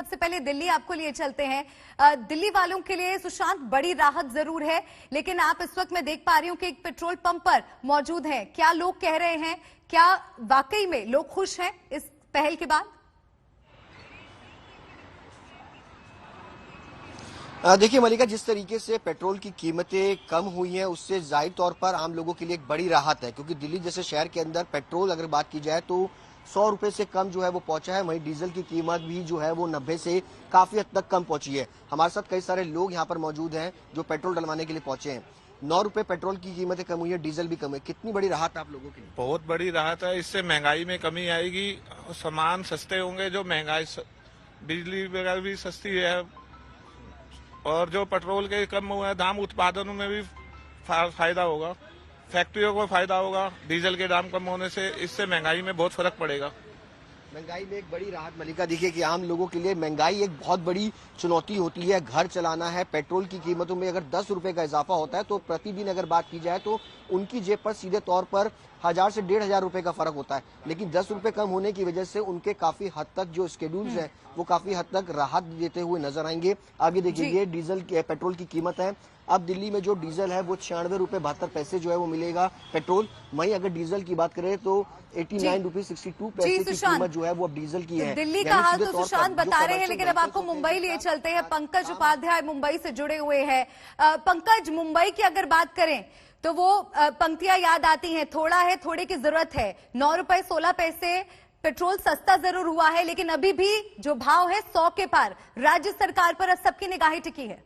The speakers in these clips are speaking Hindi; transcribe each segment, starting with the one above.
सबसे पहले दिल्ली आपको लिए चलते हैं। दिल्ली वालों के लिए सुशांत बड़ी राहत जरूर है, लेकिन आप इस वक्त मैं देख पा रही हूं कि एक पेट्रोल पंप पर मौजूद हैं। क्या लोग कह रहे हैं, क्या वाकई में लोग खुश हैं इस पहल के बाद? देखिए मलिका, जिस तरीके से पेट्रोल की कीमतें कम हुई हैं उससे जाहिर तौर पर आम लोगों के लिए एक बड़ी राहत है, क्योंकि दिल्ली जैसे शहर के अंदर पेट्रोल अगर बात की जाए तो 100 रुपए से कम जो है वो पहुंचा है। वहीं डीजल की कीमत भी जो है वो 90 से काफी हद तक कम पहुंची है। हमारे साथ कई सारे लोग यहाँ पर मौजूद हैं जो पेट्रोल डलवाने के लिए पहुंचे हैं। 9 रुपए पेट्रोल की कीमतें कम हुई है, डीजल भी कम है। कितनी बड़ी राहत आप लोगों के लिए? बहुत बड़ी राहत है। इससे महंगाई में कमी आएगी, सामान सस्ते होंगे, जो महंगाई बिजली वगैरह भी सस्ती है, और जो पेट्रोल के कम हुए दाम उत्पादनों में भी फायदा होगा, फैक्ट्रियों को फायदा होगा। डीजल के दाम कम होने से इससे महंगाई में बहुत फर्क पड़ेगा। महंगाई में एक बड़ी राहत मलिका। देखिए कि आम लोगों के लिए महंगाई एक बहुत बड़ी चुनौती होती है, घर चलाना है। पेट्रोल की कीमतों में अगर 10 रुपए का इजाफा होता है तो प्रतिदिन अगर बात की जाए तो उनकी जेब पर सीधे तौर पर 1000 से 1500 रुपए का फर्क होता है। लेकिन 10 रुपए कम होने की वजह से उनके काफी हद तक जो शेड्यूल्स हैं वो काफी हद तक राहत देते हुए नजर आएंगे। आगे देखिए, ये डीजल पेट्रोल की कीमत है। अब दिल्ली में जो डीजल है वो 96 रुपए 72 पैसे जो है वो मिलेगा पेट्रोल। वहीं अगर डीजल की बात करें तो 89 रुपीज 62 पैसे की कीमत जो है वो अब डीजल की है। दिल्ली का हाल तो सुशांत बता रहे हैं, लेकिन अब आपको मुंबई लिए चलते हैं। पंकज उपाध्याय मुंबई से जुड़े हुए हैं। पंकज, मुंबई की अगर बात करें तो वो पंक्तियां याद आती हैं, थोड़ा है थोड़े की जरूरत है। 9 रुपए 16 पैसे पेट्रोल सस्ता जरूर हुआ है, लेकिन अभी भी जो भाव है 100 के पार। राज्य सरकार पर सबकी निगाहें टिकी है।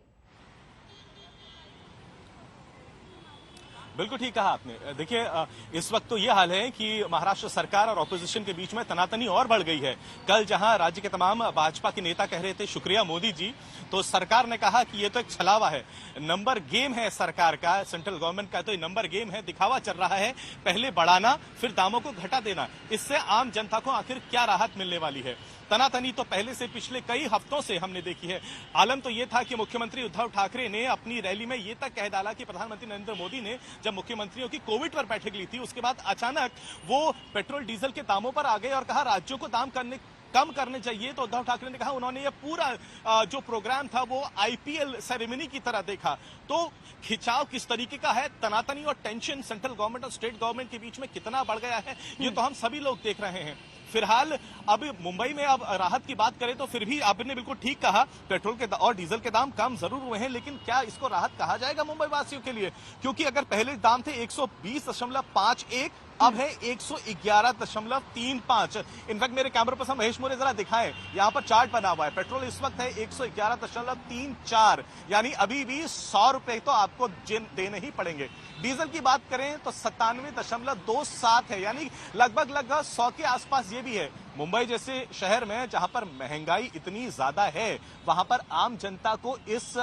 बिल्कुल ठीक कहा आपने। देखिए, इस वक्त तो ये हाल है कि महाराष्ट्र सरकार और ऑपोजिशन के बीच में तनातनी और बढ़ गई है। कल जहां राज्य के तमाम भाजपा के नेता कह रहे थे शुक्रिया मोदी जी, तो सरकार ने कहा कि ये तो एक छलावा है, नंबर गेम है सरकार का, सेंट्रल गवर्नमेंट का तो ये नंबर गेम है, दिखावा चल रहा है, पहले बढ़ाना फिर दामों को घटा देना। इससे आम जनता को आखिर क्या राहत मिलने वाली है? तनातनी तो पहले से पिछले कई हफ्तों से हमने देखी है। आलम तो ये था कि मुख्यमंत्री उद्धव ठाकरे ने अपनी रैली में ये तक कह डाला कि प्रधानमंत्री नरेंद्र मोदी ने जब मुख्यमंत्रियों की कोविड पर बैठक ली थी उसके बाद अचानक वो पेट्रोल डीजल के दामों पर आ गए और कहा राज्यों को दाम कम करने चाहिए। तो उद्धव ठाकरे ने कहा, उन्होंने ये पूरा जो प्रोग्राम था वो आईपीएल सेरेमनी की तरह देखा। तो खिंचाव किस तरीके का है, तनातनी और टेंशन सेंट्रल गवर्नमेंट और स्टेट गवर्नमेंट के बीच में कितना बढ़ गया है, ये तो हम सभी लोग देख रहे हैं। फिलहाल अब मुंबई में अब राहत की बात करें तो फिर भी आपने बिल्कुल ठीक कहा, पेट्रोल के और डीजल के दाम कम जरूर हुए हैं, लेकिन क्या इसको राहत कहा जाएगा मुंबई वासियों के लिए? क्योंकि अगर पहले दाम थे 120.51, अब है 111.35। इनफैक्ट मेरे कैमरे पर महेश मोरे जरा दिखाएं, यहाँ पर चार्ट बना हुआ है। पेट्रोल इस वक्त है 111.34, यानी अभी भी 100 रुपए तो आपको देने ही पड़ेंगे। डीजल की बात करें तो 97.27 है, यानी लगभग 100 के आसपास ये भी है। मुंबई जैसे शहर में जहां पर महंगाई इतनी ज्यादा है, वहां पर आम जनता को इस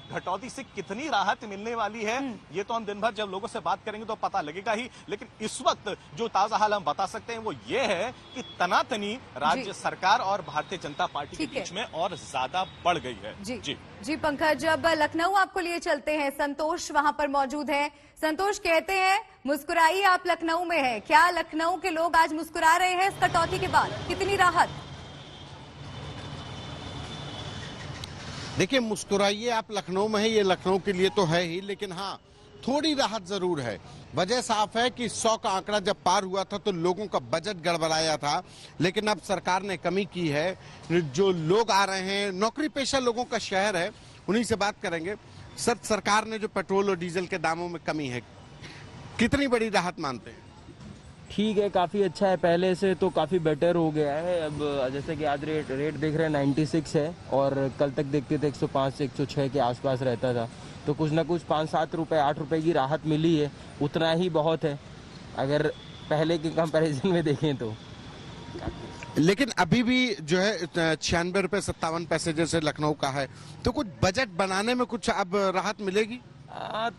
घटौती से कितनी राहत मिलने वाली है, ये तो हम दिन भर जब लोगों से बात करेंगे तो पता लगेगा ही। लेकिन इस वक्त जो ताजा हाल हम बता सकते हैं वो ये है कि तनातनी राज्य सरकार और भारतीय जनता पार्टी के बीच में और ज्यादा बढ़ गई है। जी पंकज, अब लखनऊ आपको लिए चलते हैं। संतोष वहां पर मौजूद है। संतोष कहते हैं, मुस्कुराइए, आप लखनऊ में हैं। क्या लखनऊ के लोग आज मुस्कुरा रहे हैं इस कटौती के बाद? कितनी राहत? देखिए, मुस्कुराइए आप लखनऊ में है, ये लखनऊ के लिए तो है ही, लेकिन हाँ थोड़ी राहत जरूर है। वजह साफ है कि 100 का आंकड़ा जब पार हुआ था तो लोगों का बजट गड़बड़ाया था, लेकिन अब सरकार ने कमी की है। जो लोग आ रहे हैं, नौकरी पेशा लोगों का शहर है, उन्हीं से बात करेंगे। सर, सरकार ने जो पेट्रोल और डीजल के दामों में कमी है, कितनी बड़ी राहत मानते हैं? ठीक है, काफ़ी अच्छा है, पहले से तो काफ़ी बेटर हो गया है। अब जैसे कि आज रेट देख रहे हैं 96 है, और कल तक देखते थे 105 से 106 के आसपास रहता था। तो कुछ ना कुछ 5-7 रुपये 8 रुपये की राहत मिली है, उतना ही बहुत है अगर पहले के कंपैरिजन में देखें तो। लेकिन अभी भी जो है 96 रुपये 57 पैसे जैसे लखनऊ का है, तो कुछ बजट बनाने में कुछ अब राहत मिलेगी?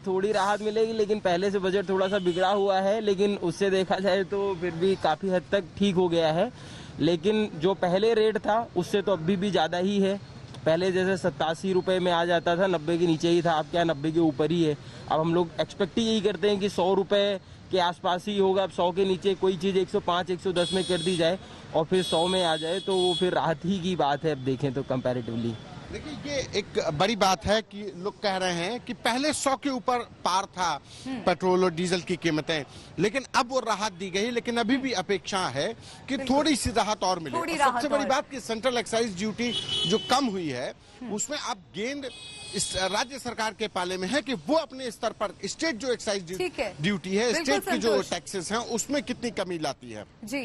थोड़ी राहत मिलेगी, लेकिन पहले से बजट थोड़ा सा बिगड़ा हुआ है, लेकिन उससे देखा जाए तो फिर भी काफ़ी हद तक ठीक हो गया है। लेकिन जो पहले रेट था उससे तो अभी भी ज़्यादा ही है। पहले जैसे 87 रुपए में आ जाता था, 90 के नीचे ही था, अब क्या 90 के ऊपर ही है। अब हम लोग एक्सपेक्ट ही यही करते हैं कि 100 रुपए के आसपास ही होगा। अब 100 के नीचे कोई चीज 105 110 में कर दी जाए और फिर 100 में आ जाए तो वो फिर राहत ही की बात है। अब देखें तो कंपैरेटिवली देखिए, ये एक बड़ी बात है कि लोग कह रहे हैं कि पहले 100 के ऊपर पार था पेट्रोल और डीजल की कीमतें, लेकिन अब वो राहत दी गई, लेकिन अभी भी अपेक्षा है कि थोड़ी सी राहत और मिले। थोड़ी और राहत सबसे बड़ी और। बात कि सेंट्रल एक्साइज ड्यूटी जो कम हुई है उसमें अब गेंद इस राज्य सरकार के पाले में है कि वो अपने स्तर पर स्टेट जो एक्साइज ठीक है। ड्यूटी है, बिल्कुल स्टेट की जो संतोष। टैक्सेस हैं उसमें कितनी कमी लाती है। जी